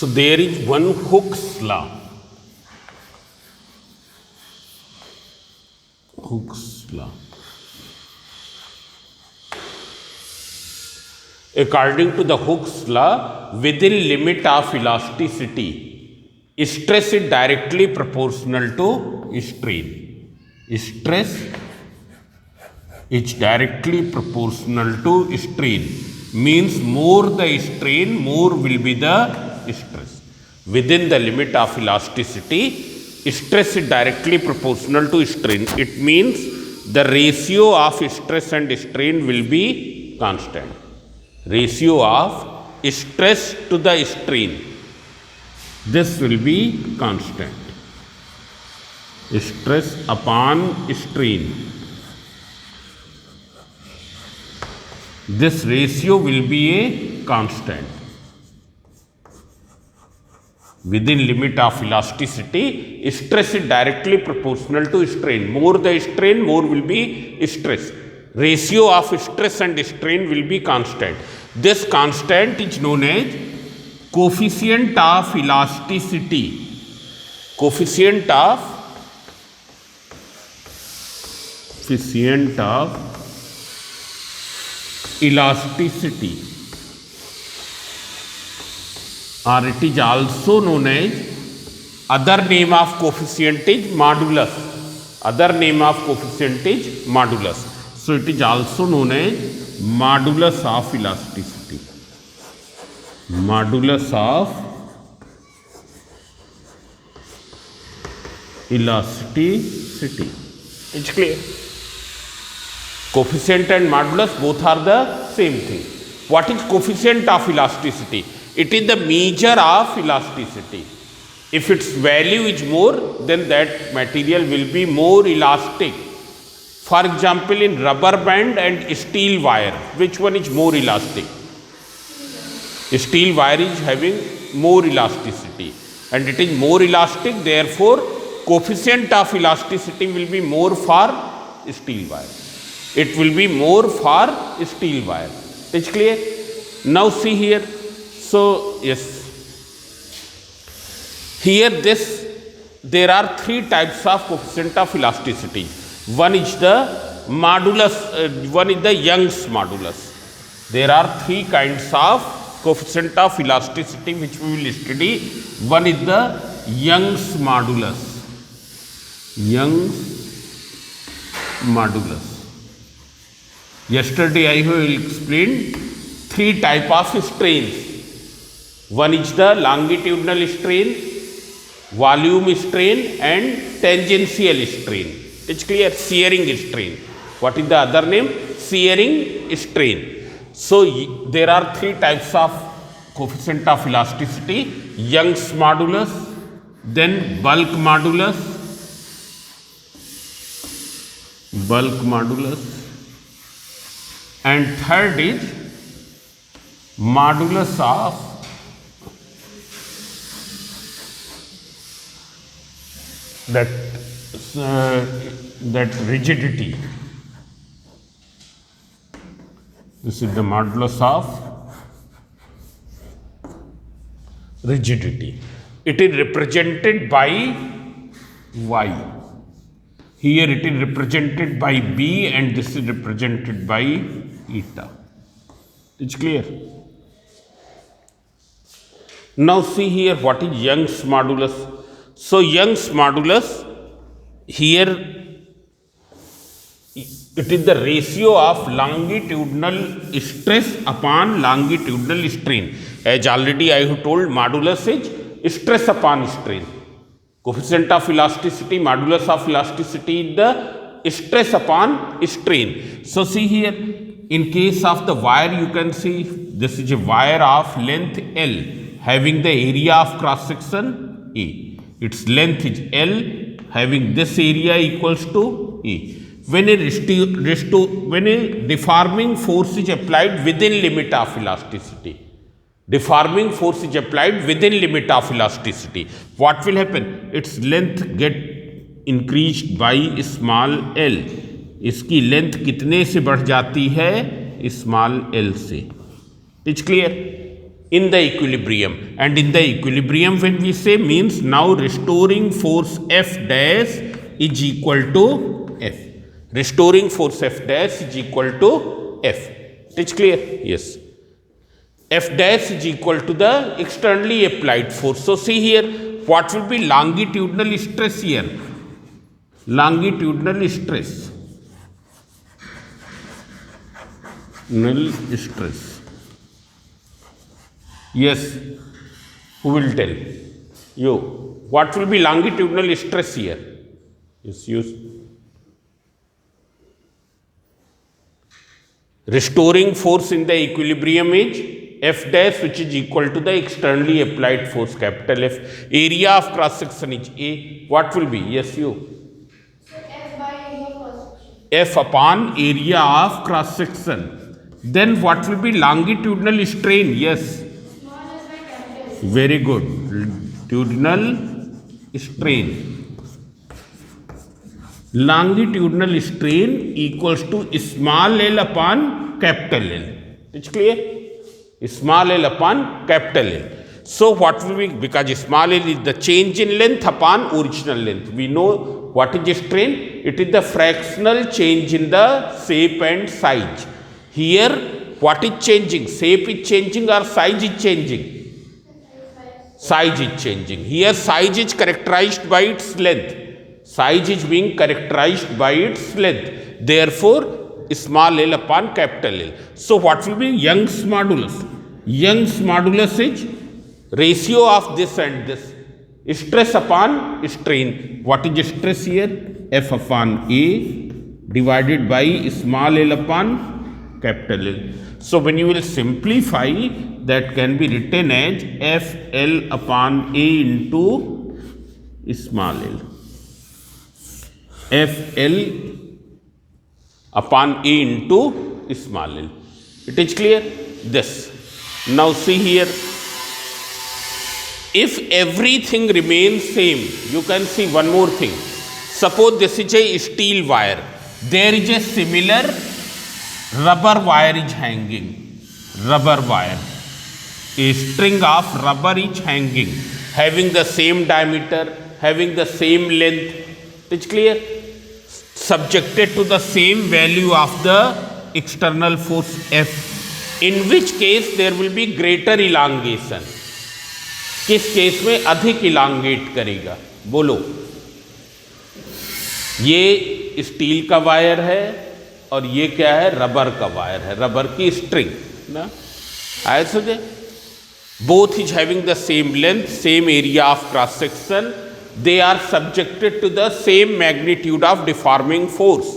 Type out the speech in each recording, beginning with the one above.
So there is one Hooke's law. Hooke's law. According to the Hooke's law, within limit of elasticity, stress is directly proportional to strain. Stress is directly proportional to strain. Means more the strain, more will be the stress. Within the limit of elasticity, stress is directly proportional to strain. It means the ratio of stress and strain will be constant. Ratio of stress to the strain, this will be constant. Stress upon strain, this ratio will be a constant. Within limit of elasticity, stress is directly proportional to strain. More the strain, more will be stress. Ratio of stress and strain will be constant. This constant is known as coefficient of elasticity. Coefficient of elasticity, or it is also known as, other name of coefficient is modulus. Other name of coefficient is modulus. So it is also known as modulus of elasticity. Modulus of elasticity. It's clear. Coefficient and modulus both are the same thing. What is coefficient of elasticity? It is the measure of elasticity. If its value is more, then that material will be more elastic. For example, in rubber band and steel wire, which one is more elastic? Steel wire is having more elasticity, and it is more elastic, therefore coefficient of elasticity will be more for steel wire. It will be more for steel wire. It's clear? Now see here. So yes, here there are three types of coefficient of elasticity. One is the modulus, one is the Young's modulus. There are three kinds of coefficient of elasticity which we will study. One is the Young's modulus. Young's modulus. Yesterday I have explained three types of strains. One is the longitudinal strain, volume strain, and tangential strain. It's clear? Shearing strain. What is the other name? Shearing strain. So there are three types of coefficient of elasticity: Young's modulus, then bulk modulus, and third is modulus of that rigidity. This is the modulus of rigidity. It is represented by Y. Here it is represented by B, and this is represented by eta. It's clear? Now see here what is Young's modulus. So Young's modulus, here it is the ratio of longitudinal stress upon longitudinal strain. As already I have told, modulus is stress upon strain. Coefficient of elasticity, modulus of elasticity is the stress upon strain. So see here, in case of the wire, you can see this is a wire of length L having the area of cross section A. Its length is L, having this area equals to A. When a deforming force is applied within limit of elasticity, deforming force is applied within limit of elasticity, what will happen? Its length get increased by small l. इसकी length कितने से बढ़ जाती है? Small l से. It's clear? in the equilibrium, and in the equilibrium when we say means now restoring force F dash is equal to F. Restoring force F dash is equal to F. It is clear? Yes. F dash is equal to the externally applied force. So see here, what will be longitudinal stress here? Longitudinal stress. Null stress. Yes. Who will tell? You. What will be longitudinal stress here? Yes, use. Restoring force in the equilibrium is F dash, which is equal to the externally applied force, capital F. Area of cross section is A. What will be? Yes, you. So F by area of cross section. F upon area of cross section. Then what will be longitudinal strain? Yes. Small s by capital S. Very good. Longitudinal strain. Longitudinal strain equals to small l upon capital L. It's clear? Small l upon capital L. So what will be, because small l is the change in length upon original length. We know what is strain. It is the fractional change in the shape and size. Here what is changing? Shape is changing or size is changing? Size is changing. Here size is characterized by its length. Size is being characterized by its length. Therefore, small l upon capital L. So what will be Young's modulus? Young's modulus is ratio of this and this. Stress upon strain. What is stress here? F upon A divided by small l upon capital L. So when you will simplify, that can be written as F L upon A into small l. F L upon A into small l. It is clear? This. Now see here. If everything remains same, you can see one more thing. Suppose this is a steel wire. There is a similar rubber wire is hanging. Rubber wire. A string of rubber is hanging, having the same diameter, having the same length. It is clear? Subjected to the same value of the external force F, in which case there will be greater elongation. किस case में अधिक elongate करेगा? बोलो. ये steel का wire है और ये क्या है? रबर का वायर है, रबर की स्ट्रिंग ना. आया समझे? Both is having the same length, same area of cross section. They are subjected to the same magnitude of deforming force,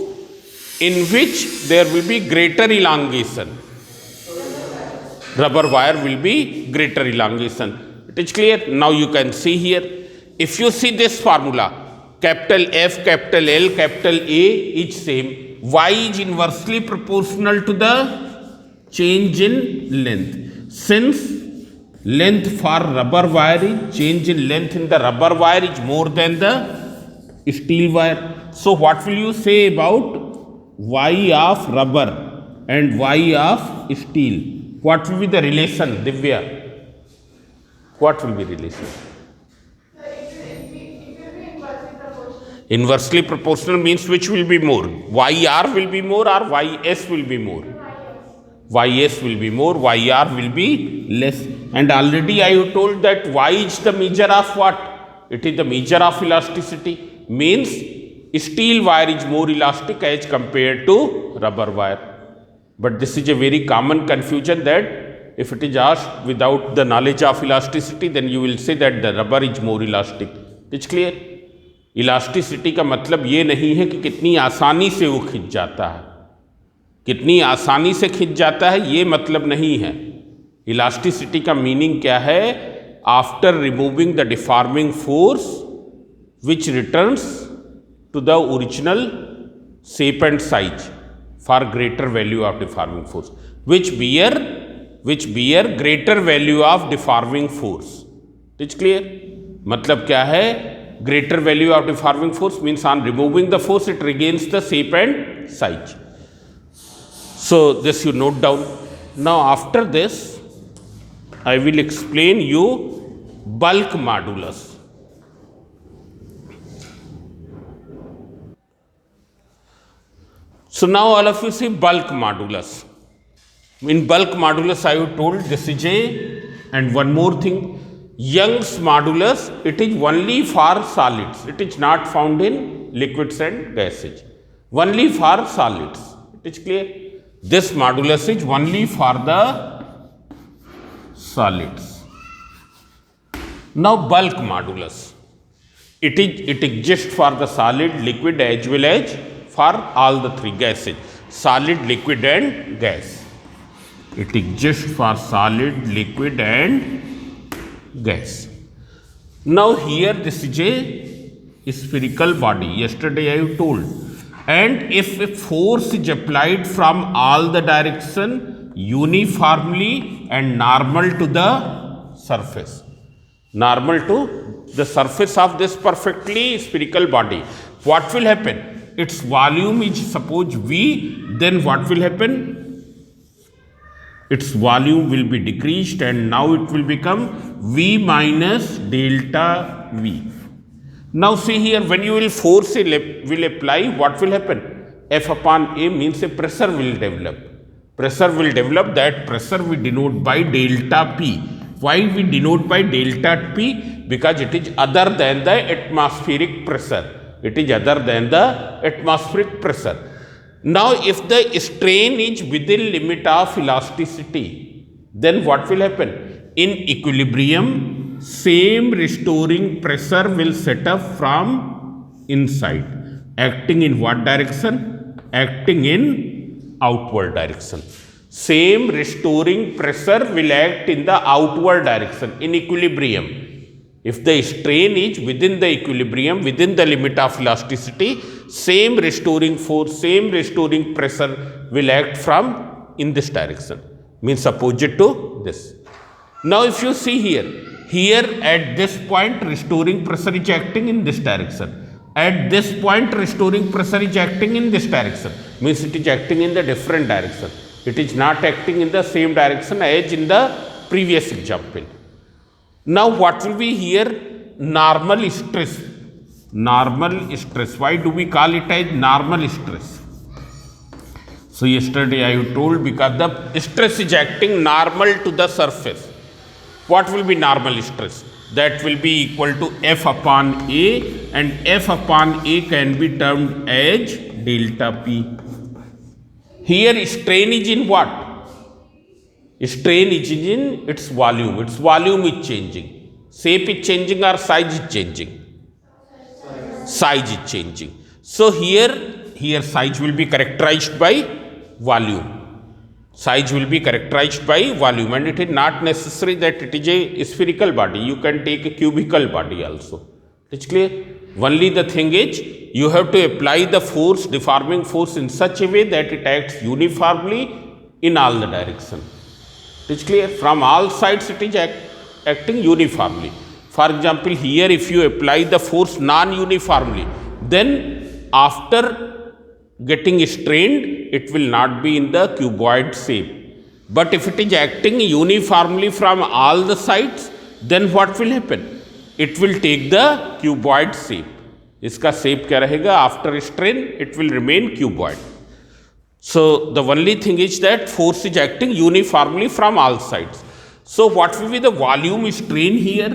in which there will be greater elongation. Rubber wire will be greater elongation. It is clear? Now you can see here. If you see this formula, capital F, capital L, capital A is same. Y is inversely proportional to the change in length. Since length for rubber wire is, change in length in the rubber wire is more than the steel wire. So what will you say about Y of rubber and Y of steel? What will be the relation, Divya? What will be relation? So it will be inversely proportional. Inversely proportional means which will be more? YR will be more or YS will be more? YS will be more, YR will be less. And already I have told that Y is the measure of what? It is the measure of elasticity. Means steel wire is more elastic as compared to rubber wire. But this is a very common confusion, that if it is asked without the knowledge of elasticity, then you will say that the rubber is more elastic. It's clear? Elasticity का मतलब ये नहीं है कि कितनी आसानी से वो खिंच जाता है, कितनी आसानी से खिंच जाता है, ये मतलब नहीं है. इलास्टिसिटी का मीनिंग क्या है? After removing the deforming force which returns to the original shape and size for greater value of deforming force, which bear greater value of deforming force. It's clear? मतलब क्या है? Greater value of deforming force means on removing the force it regains the shape and size. So this you note down. Now after this, I will explain you bulk modulus. So now all of you see bulk modulus. In bulk modulus, I have told this is a, and one more thing, Young's modulus, it is only for solids. It is not found in liquids and gases. Only for solids. It is clear? This modulus is only for the solids. Now bulk modulus. It exists for the solid, liquid as well as for all the three gases. Solid, liquid and gas. It exists for solid, liquid and gas. Now here this is a spherical body. Yesterday I have told. And if a force is applied from all the direction uniformly and normal to the surface. Normal to the surface of this perfectly spherical body. What will happen? Its volume is suppose V, then what will happen? Its volume will be decreased and now it will become V minus delta V. Now see here, when you will force will apply, what will happen? F upon A means a pressure will develop. Pressure will develop, that pressure we denote by delta P. Why we denote by delta P? Because it is other than the atmospheric pressure. It is other than the atmospheric pressure. Now, if the strain is within limit of elasticity, then what will happen? In equilibrium, same restoring pressure will set up from inside. Acting in what direction? Acting in outward direction. Same restoring pressure will act in the outward direction, in equilibrium. If the strain is within the equilibrium, within the limit of elasticity, same restoring force, same restoring pressure will act from in this direction, means opposite to this. Now if you see here at this point restoring pressure is acting in this direction. At this point restoring pressure is acting in this direction, means it is acting in the different direction. It is not acting in the same direction as in the previous example. Now what will be here? Normal stress. Normal stress. Why do we call it as normal stress? So yesterday I told because the stress is acting normal to the surface. What will be normal stress? That will be equal to F upon A, and F upon A can be termed as delta P. Here strain is in what? Strain is in its volume. Its volume is changing. Shape is changing or size is changing? Size is changing. So here size will be characterized by volume. Size will be characterized by volume, and it is not necessary that it is a spherical body. You can take a cubical body also. It's clear? Only the thing is, you have to apply the force, deforming force in such a way that it acts uniformly in all the directions. It is clear? From all sides it is acting uniformly. For example, here if you apply the force non-uniformly, then after getting strained, it will not be in the cuboid shape. But if it is acting uniformly from all the sides, then what will happen? It will take the cuboid shape. इसका shape क्या रहेगा? After strain, it will remain cuboid. So the only thing is that force is acting uniformly from all sides. So what will be the volume strain here?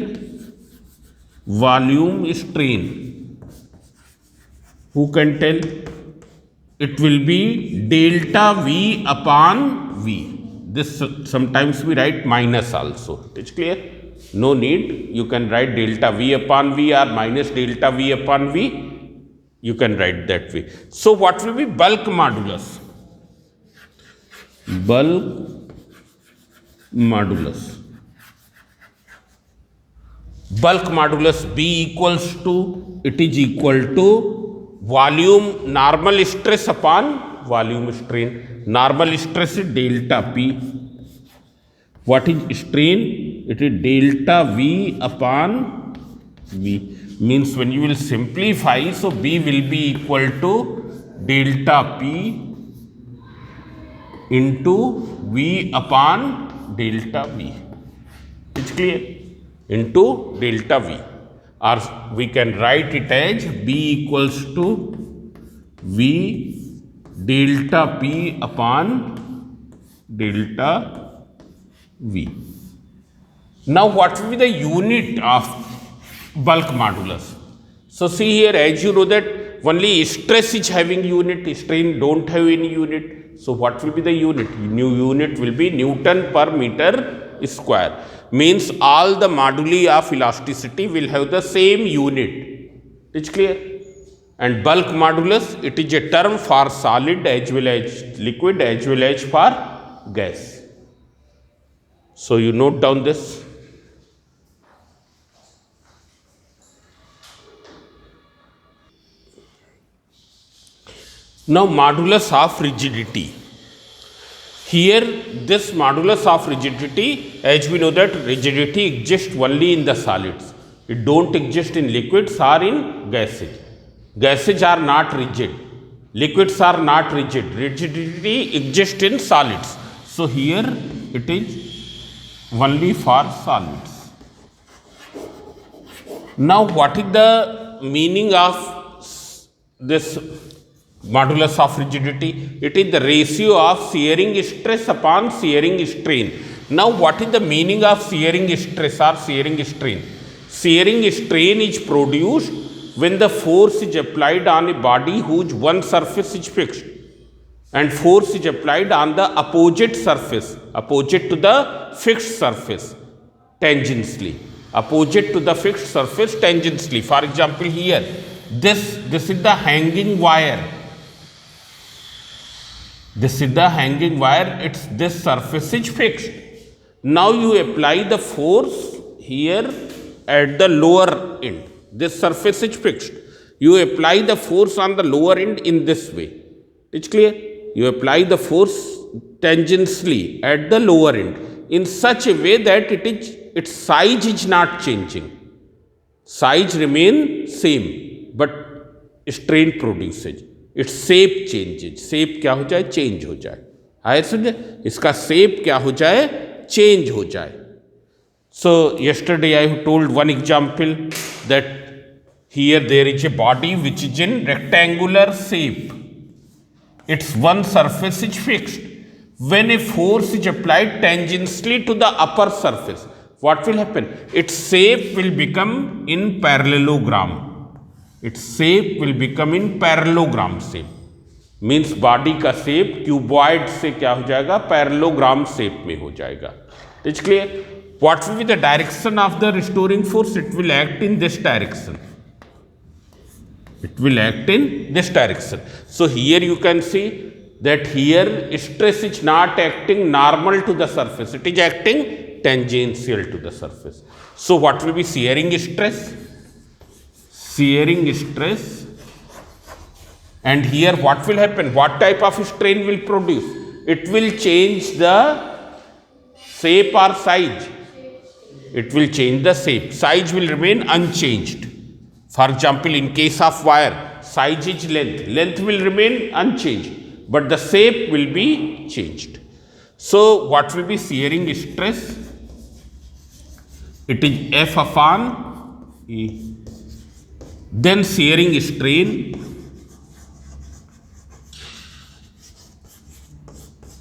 Volume strain. Who can tell? It will be delta V upon V. This sometimes we write minus also. It's clear? No need. You can write delta V upon V or minus delta V upon V. You can write that way. So what will be bulk modulus? Bulk modulus. Bulk modulus B equals to, it is equal to volume normal stress upon volume strain. Normal stress is delta P. What is strain? It is delta V upon V. Means when you will simplify, so B will be equal to delta P into V upon delta V. It's clear? Into delta V. Or we can write it as B equals to V delta P upon delta V. Now what will be the unit of bulk modulus? So see here, as you know that only stress is having unit, strain don't have any unit. So what will be the unit? New unit will be Newton per meter square. Means all the moduli of elasticity will have the same unit. It's clear? And bulk modulus, it is a term for solid as well as liquid as well as for gas. So you note down this. Now modulus of rigidity. Here this modulus of rigidity, as we know that rigidity exists only in the solids. It don't exist in liquids or in gases. Gases are not rigid. Liquids are not rigid. Rigidity exists in solids. So here it is only for solids. Now what is the meaning of this modulus of rigidity? It is the ratio of shearing stress upon shearing strain. Now what is the meaning of shearing stress or shearing strain? Shearing strain is produced when the force is applied on a body whose one surface is fixed and force is applied on the opposite surface, opposite to the fixed surface, tangentially, opposite to the fixed surface tangentially. For example, here this is the hanging wire. This is the hanging wire, it's this surface is fixed. Now you apply the force here at the lower end. This surface is fixed. You apply the force on the lower end in this way. It's clear? You apply the force tangentially at the lower end in such a way that its size is not changing. Size remain same, but strain produces. Its shape changes. Shape क्या हो जाए? Change हो जाए. आए समझे? इसका shape क्या हो जाए? Change हो जाए. So yesterday I have told one example that here there is a body which is in rectangular shape. Its one surface is fixed. When a force is applied tangentially to the upper surface, what will happen? Its shape will become in parallelogram. Its shape will become in parallelogram shape. Means body का shape cuboid से क्या हो जाएगा? Parallelogram shape में हो जाएगा. It's clear? What will be the direction of the restoring force? It will act in this direction. It will act in this direction. So here you can see that here stress is not acting normal to the surface. It is acting tangential to the surface. So what will be shearing stress? Shearing stress. And here what will happen? What type of strain will produce? It will change the shape or size. It will change the shape. Size will remain unchanged. For example, in case of wire, size is length. Length will remain unchanged, but the shape will be changed. So what will be shearing stress? It is F upon E. Then shearing strain,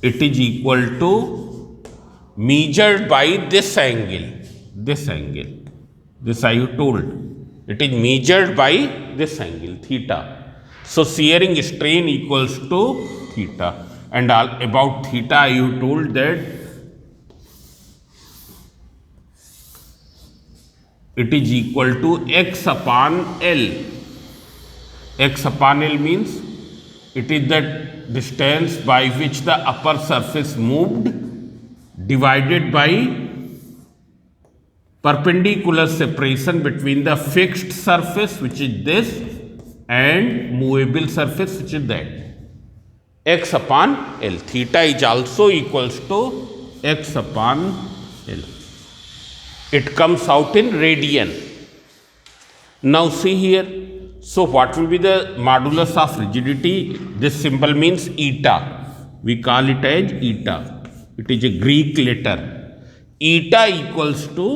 it is equal to measured by this angle. This angle. This I have told. It is measured by this angle, theta. So shearing strain equals to theta. And about theta I have told that it is equal to x upon L. X upon L means it is the distance by which the upper surface moved divided by perpendicular separation between the fixed surface, which is this, and movable surface, which is that. X upon L. Theta is also equals to x upon L. It comes out in radian. Now see here. So what will be the modulus of rigidity? This symbol means eta. We call it as eta. It is a Greek letter. eta equals to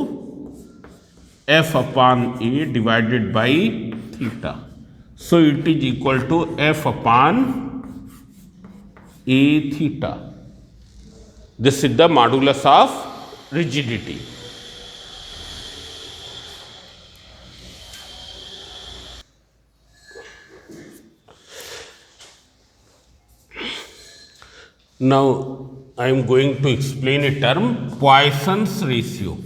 f upon a divided by theta. So it is equal to f upon a theta. This is the modulus of rigidity. Now I am going to explain a term, Poisson's ratio.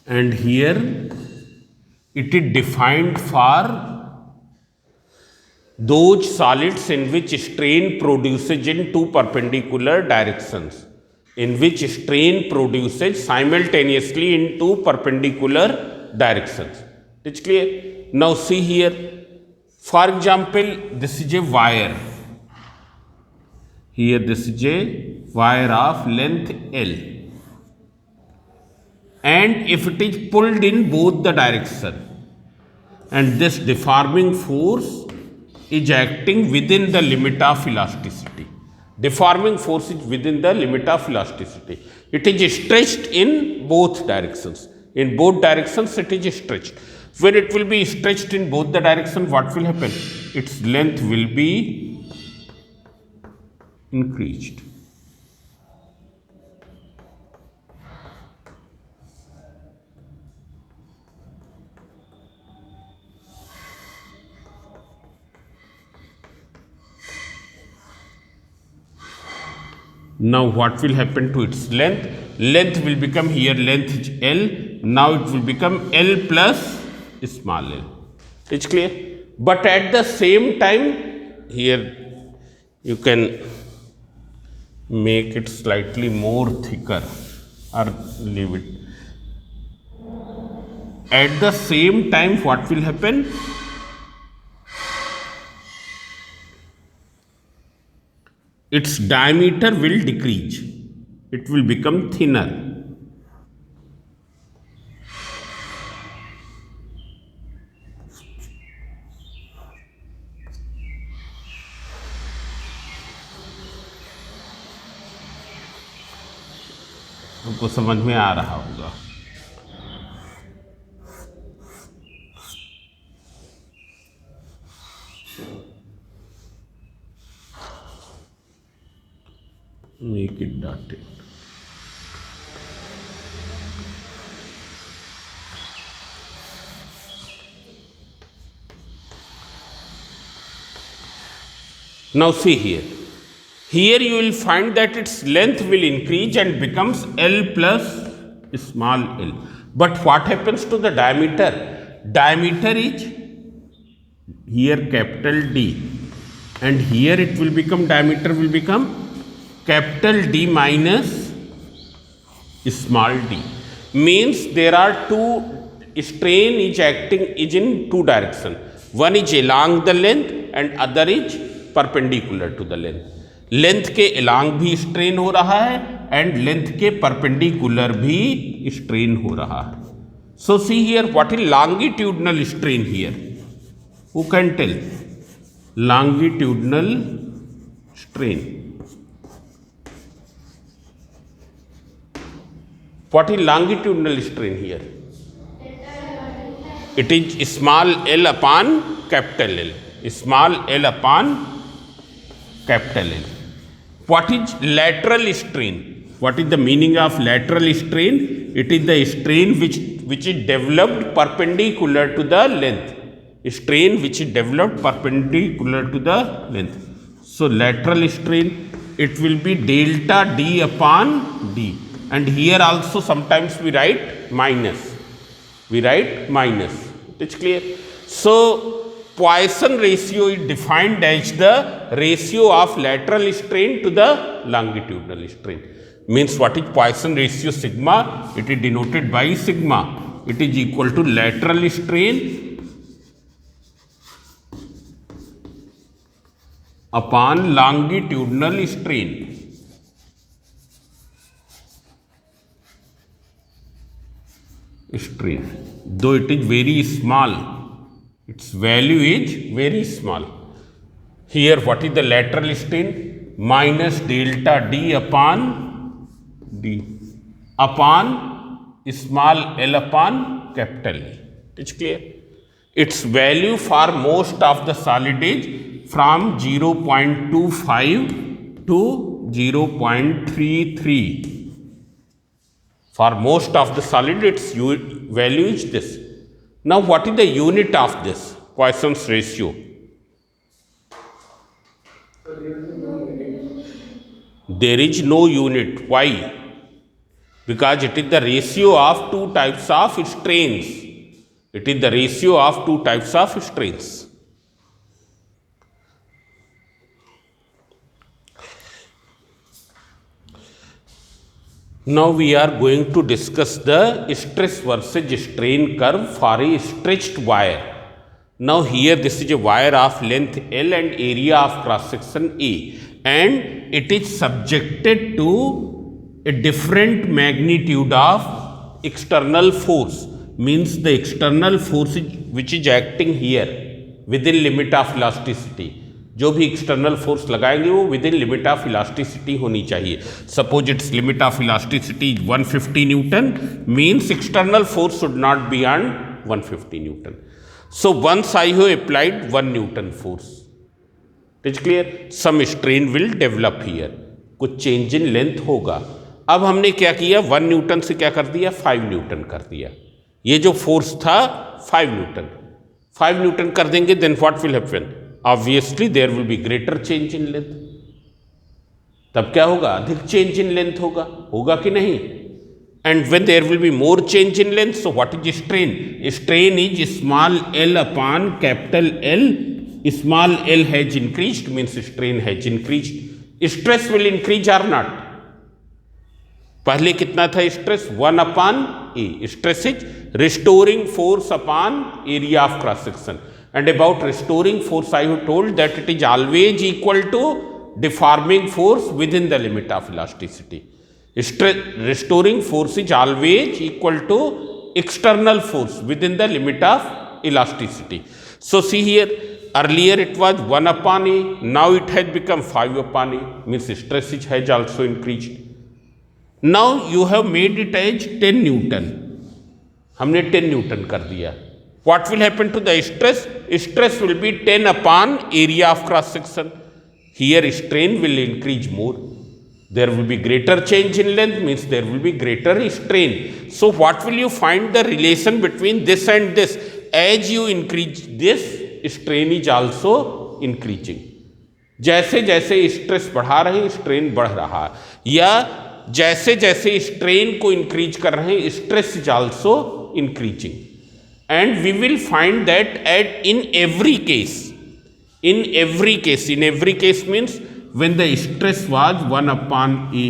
And here it is defined for those solids in which strain produces in two perpendicular directions, in which strain produces simultaneously in two perpendicular directions. It's clear? Now see here, for example, this is a wire. Here this is a wire of length L. And if it is pulled in both the direction, and this deforming force is acting within the limit of elasticity. Deforming force is within the limit of elasticity. It is stretched in both directions. In both directions it is stretched. When it will be stretched in both the directions, what will happen? Its length will be increased. Now what will happen to its length? Length will become, here length is L, now it will become L plus small l. It's clear? But at the same time, here you can make it slightly more thicker or leave it. At the same time, what will happen? Its diameter will decrease. It will become thinner. आपको समझ में आ रहा होगा. Make it dotted. Now see here. Here you will find that its length will increase and becomes L plus small l. But what happens to the diameter? Diameter is here capital D, and here it will become, diameter will become capital D minus small d. Means there are two, strain is acting is in two directions. One is along the length and other is perpendicular to the length. Length के along भी strain हो रहा है and length के perpendicular भी strain हो रहा है. सो see here what is longitudinal strain here. Who can tell? Longitudinal strain. What is longitudinal strain here? It is small l upon capital L. Small l upon capital L. What is lateral strain? What is the meaning of lateral strain? It is the strain which is developed perpendicular to the length. Strain which is developed perpendicular to the length. So lateral strain, it will be delta D upon D. And here also sometimes we write minus. We write minus. It's clear? So Poisson ratio is defined as the ratio of lateral strain to the longitudinal strain. Means what is Poisson ratio sigma? It is denoted by sigma. It is equal to lateral strain upon longitudinal strain. Strain, though it is very small, its value is very small. Here what is the lateral strain? Minus delta D upon D upon small l upon capital E. It's clear? Its value for most of the solid is from 0.25 to 0.33. For most of the solid, its value is this. Now, what is the unit of this Poisson's ratio? There is no unit. Why? Because it is the ratio of two types of strains. It is the ratio of two types of strains. Now we are going to discuss the stress versus strain curve for a stretched wire. Now here this is a wire of length L and area of cross section A, and it is subjected to a different magnitude of external force. Means the external force which is acting here within limit of elasticity. जो भी external force लगाएंगे वो within limit of elasticity होनी चाहिए. Suppose it's limit of elasticity 150 newton, means external force should not be on 150 newton. So once I have applied 1 newton force, it is clear, some strain will develop here, कुछ change in length होगा. अब हमने क्या किया, 1 Newton से क्या कर दिया, 5 न्यूटन कर दिया. ये जो फोर्स था 5 न्यूटन कर देंगे, then what will happen, obviously there will be greater change in length. तब क्या होगा, अधिक चेंज इन लेंथ होगा कि नहीं. And when there will be more change in length, so what is strain, strain is small L upon capital L. Small L has increased means strain has increased. Stress will increase or not. पहले कितना था stress, 1 upon A. Stress is restoring force upon area of cross section. And about restoring force, I have told that it is always equal to deforming force within the limit of elasticity. Restoring force is always equal to external force within the limit of elasticity. So see here, earlier it was 1 upon A, now it has become 5 upon A, means stress has also increased. Now you have made it as 10 Newton. हमने 10 Newton कर दिया. What will happen to the stress? Stress will be 10 upon area of cross section. Here strain will increase more. There will be greater change in length, means there will be greater strain. So what will you find the relation between this and this? As you increase this, strain is also increasing. जैसे जैसे stress बढ़ा रहे हैं strain बढ़ रहा है, या जैसे जैसे स्ट्रेन को इंक्रीज कर रहे हैं stress is also increasing. And we will find that in every case means when the stress was 1 upon A,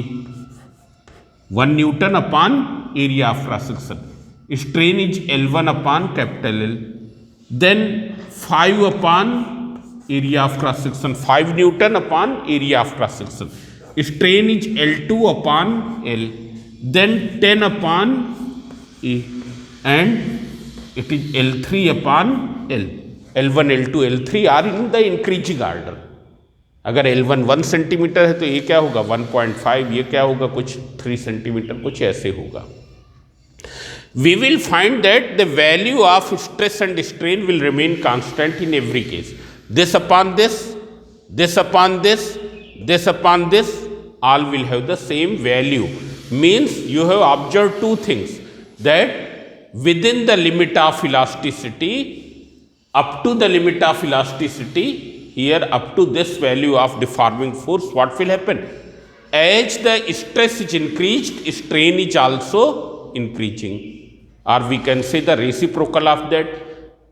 1 Newton upon area of cross section, strain is L1 upon capital L, then 5 upon area of cross section, 5 Newton upon area of cross section, strain is L2 upon L, then 10 upon A, and it is L3 upon L. L1, L2, L3 are in the increasing order. अगर L1 1 centimetre है तो ये क्या होगा 1.5, ये क्या होगा कुछ 3 सेंटीमीटर, कुछ ऐसे होगा. We will find that the value of stress and strain will remain constant in every case. This upon this, this upon this, this upon this, all will have the same value. Means you have observed two things, that within the limit of elasticity, up to the limit of elasticity, here up to this value of deforming force, what will happen? As the stress is increased, strain is also increasing, or we can say the reciprocal of that.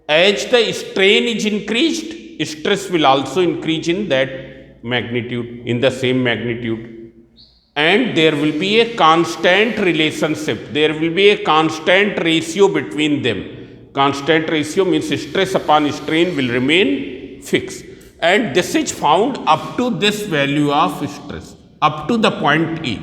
As the strain is increased, stress will also increase in that magnitude, in the same magnitude. And there will be a constant relationship, there will be a constant ratio between them. Constant ratio means stress upon strain will remain fixed, and this is found up to this value of stress, up to the point A.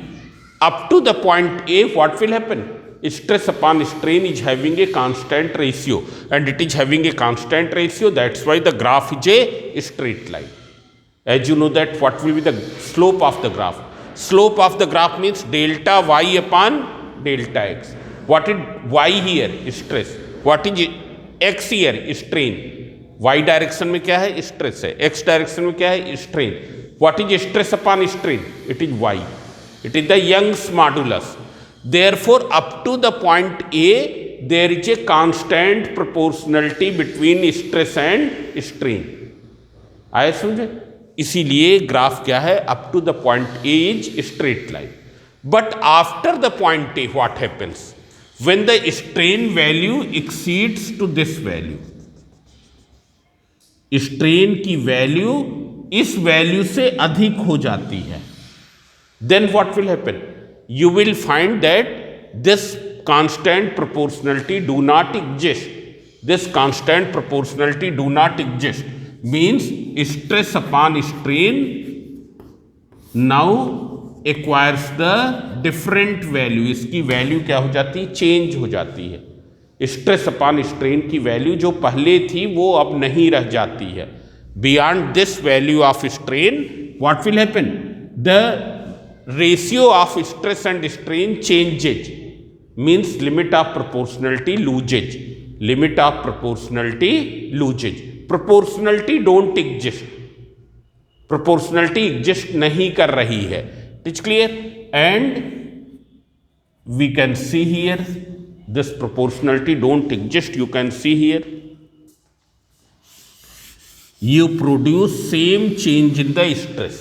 Up to the point A, what will happen? Stress upon strain is having a constant ratio, and it is having a constant ratio, that's why the graph is a straight line. As you know that what will be the slope of the graph? Slope of the graph means delta y upon delta x. What is y here? Stress. What is x here? Strain. y direction में क्या है? Stress है. x direction में क्या है? Strain. What is stress upon strain? It is y. It is the Young's modulus. Therefore, up to the point A, there is a constant proportionality between stress and strain. आया समझे? इसीलिए graph क्या है? Up to the point A is straight line. But after the point A what happens? When the strain value exceeds to this value, strain की value इस value से अधिक हो जाती है, then what will happen? You will find that this constant proportionality do not exist. This constant proportionality do not exist means stress upon strain now acquires the different value. इसकी value क्या हो जाती है? चेंज हो जाती है. Stress upon strain की value जो पहले थी वो अब नहीं रह जाती है. Beyond this value of strain what will happen? The ratio of stress and strain changes, means limit of proportionality loses. Limit of proportionality loses. Proportionality don't exist. Proportionality exist नहीं कर रही है. It's clear? And we can see here this proportionality don't exist. You can see here you produce same change in the stress.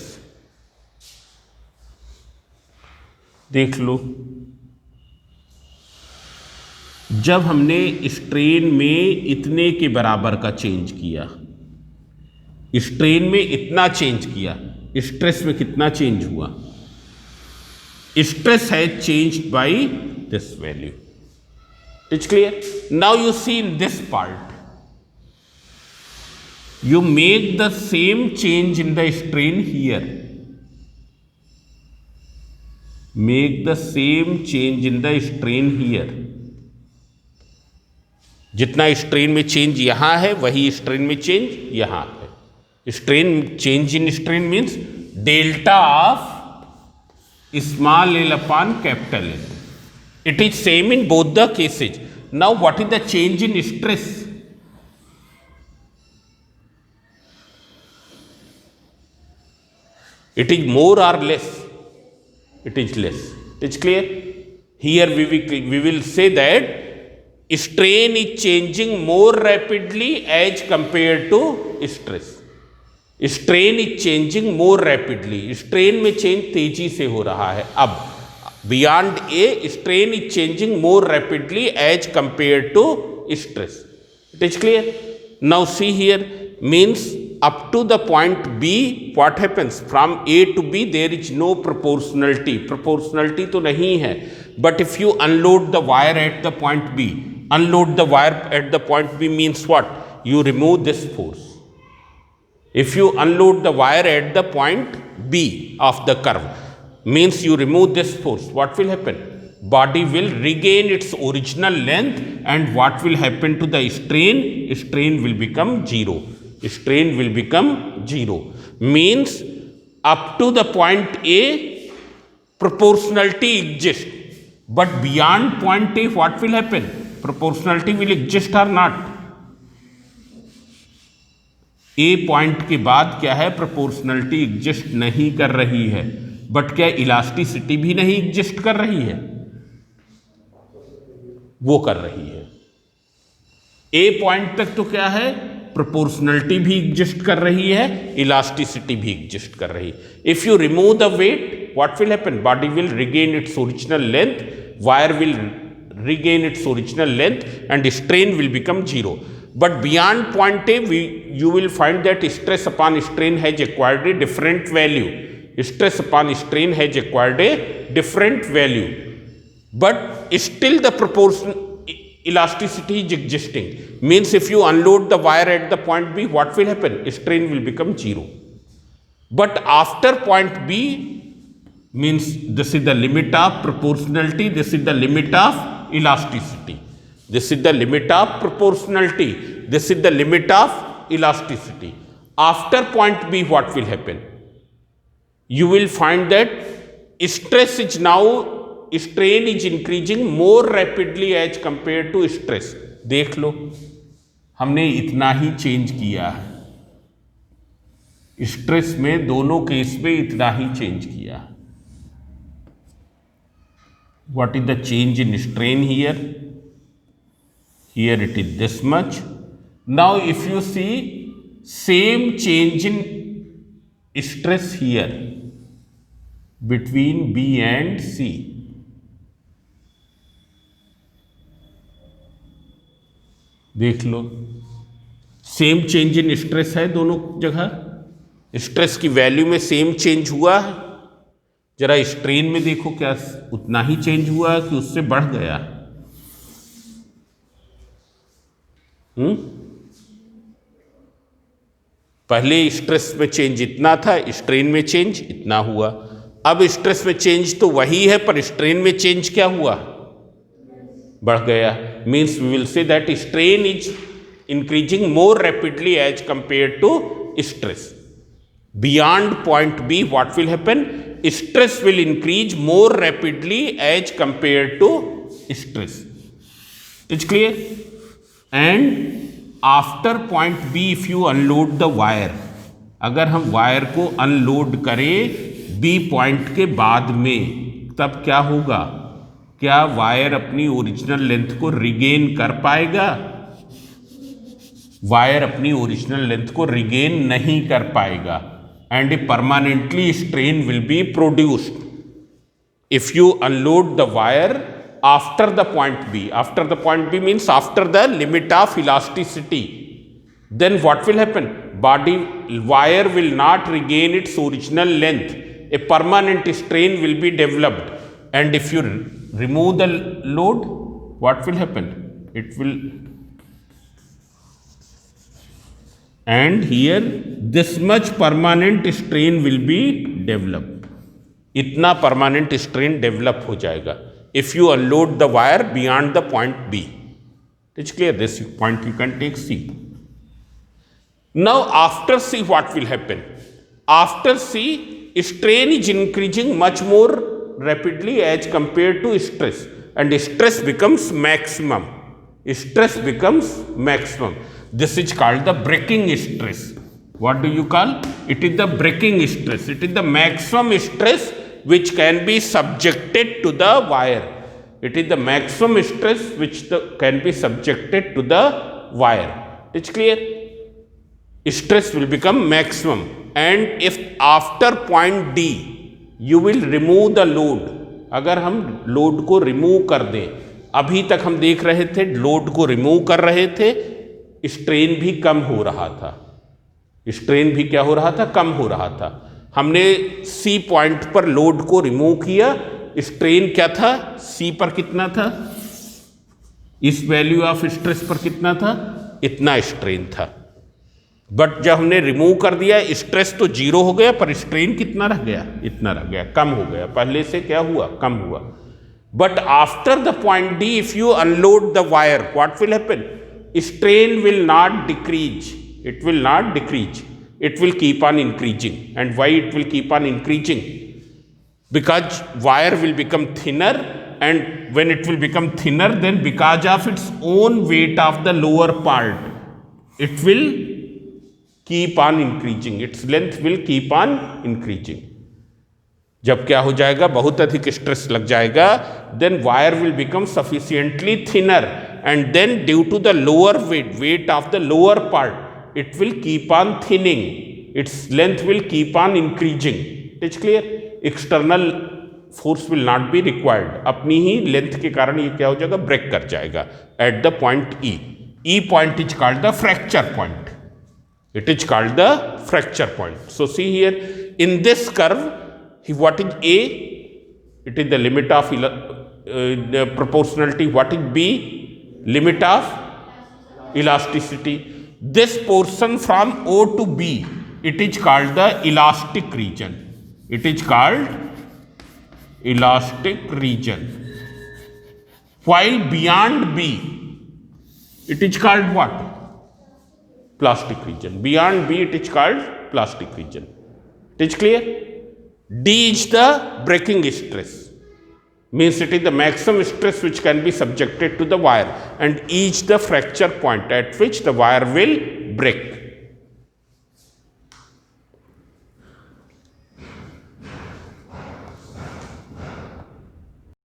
देख लो, जब हमने strain में इतने के बराबर का चेंज किया, स्ट्रेन में इतना चेंज किया, स्ट्रेस में कितना चेंज हुआ? Stress has changed by this value. It's clear? Now you see in this part, you make the same change in the strain here. Make the same change in the strain here. जितना strain में change यहां है वही strain में change यहां है. Strain change in strain means delta of small L upon capital L. It is same in both the cases. Now what is the change in stress? It is more or less? It is less. It's clear? Here we will say that strain is changing more rapidly as compared to stress. Strain is changing more rapidly. Strain में change तेजी से हो रहा है. अब beyond A, strain is changing more rapidly as compared to stress. It is clear? Now see here, means up to the point B, what happens? From A to B, there is no proportionality. Proportionality तो नहीं है. But if you unload the wire at the point B, unload the wire at the point B means what? You remove this force. If you unload the wire at the point B of the curve, means you remove this force. What will happen? Body will regain its original length, and what will happen to the strain? Strain will become zero. Strain will become zero. Means up to the point A, proportionality exists. But beyond point A, what will happen? Proportionality will exist or not? A point के बाद क्या है? Proportionality exist नहीं कर रही है. But क्या elasticity भी नहीं exist कर रही है? वो कर रही है. A पॉइंट तक तो क्या है? प्रोपोर्शनलिटी भी एग्जिस्ट कर रही है, इलास्टिसिटी भी एग्जिस्ट कर रही है. If you remove the weight, what will happen? Body will regain its original length, wire will regain its original length, and strain will become zero. But beyond point A, you will find that stress upon strain has acquired a different value. Stress upon strain has acquired a different value, but still the proportion elasticity is existing. Means if you unload the wire at the point B, what will happen? Strain will become zero. But after point B, means this is the limit of proportionality, this is the limit of elasticity. This is the limit of proportionality, this is the limit of elasticity. after point B, what will happen? You will find that stress is now, strain is increasing more rapidly as compared to stress. देख लो, हमने इतना ही change किया है, stress में दोनों case में इतना ही change किया. What is the change in strain here? Here it is this much. Now if you see same change in stress here between B and C. देख लो, सेम चेंज इन स्ट्रेस है दोनों जगह, stress की value में same change हुआ है. जरा strain में देखो, क्या उतना ही चेंज हुआ है कि उससे बढ़ गया? पहले स्ट्रेस में चेंज इतना था, स्ट्रेन में चेंज इतना हुआ. अब स्ट्रेस में चेंज तो वही है, पर स्ट्रेन में चेंज क्या हुआ? बढ़ गया. Means we will say that strain is increasing more rapidly as compare to stress. Beyond point B what will happen? Stress will increase more rapidly as compare to stress. It's clear? And after point B if you unload the wire, अगर हम wire को unload करें B point के बाद में, तब क्या होगा? क्या वायर अपनी ओरिजिनल लेंथ को रिगेन कर पाएगा? वायर अपनी ओरिजिनल लेंथ को रिगेन नहीं कर पाएगा, and A permanently strain will be produced if you unload the wire after the point B. After the point B means after the limit of elasticity. Then what will happen? Wire will not regain its original length. A permanent strain will be developed. And if you remove the load, what will happen? It will, and here this much permanent strain will be developed. इतना permanent strain develop हो जाएगा if you unload the wire beyond the point B. It's clear? This point you can take C. Now after C what will happen? After C, strain is increasing much more rapidly as compared to stress, and stress becomes maximum. Stress becomes maximum. This is called the breaking stress. What do you call? It is the breaking stress. It is the maximum stress which can be subjected to the wire. It is the maximum stress which can be subjected to the wire. It's clear? Stress will become maximum, and if after point D you will remove the load, अगर हम load को remove कर दें, अभी तक हम देख रहे थे लोड को रिमूव कर रहे थे, स्ट्रेन भी कम हो रहा था. स्ट्रेन भी क्या हो रहा था? कम हो रहा था. हमने C पॉइंट पर लोड को रिमूव किया, स्ट्रेन क्या था? C पर कितना था? इस वैल्यू ऑफ स्ट्रेस पर कितना था? इतना स्ट्रेन था. बट जब हमने रिमूव कर दिया, स्ट्रेस तो जीरो हो गया, पर स्ट्रेन कितना रह गया? इतना रह गया, कम हो गया. पहले से क्या हुआ? कम हुआ. But after the point D if you unload the wire, what will happen? Strain will not decrease. It will not decrease. It will keep on increasing. And why it will keep on increasing? Because wire will become thinner, and when it will become thinner, then because of its own weight of the lower part, it will keep on increasing. Its length will keep on increasing. जब क्या हो जाएगा? बहुत अधिक stress लग जाएगा, then wire will become sufficiently thinner, and then due to the lower weight of the lower part, it will keep on thinning. Its length will keep on increasing. It's clear? External force will not be required. अपनी ही length के कारण ये क्या हो जाएगा? Break कर जाएगा at the point E. E point is called the fracture point. It is called the fracture point. So see here, in this curve, what is A? It is the limit of the proportionality. What is B? Limit of elasticity. This portion from O to B, it is called the elastic region. It is called elastic region. While beyond B, it is called what? plastic region. Beyond B, it is called plastic region. It is clear? D is the breaking stress. Means it is the maximum stress which can be subjected to the wire, and E is the fracture point at which the wire will break.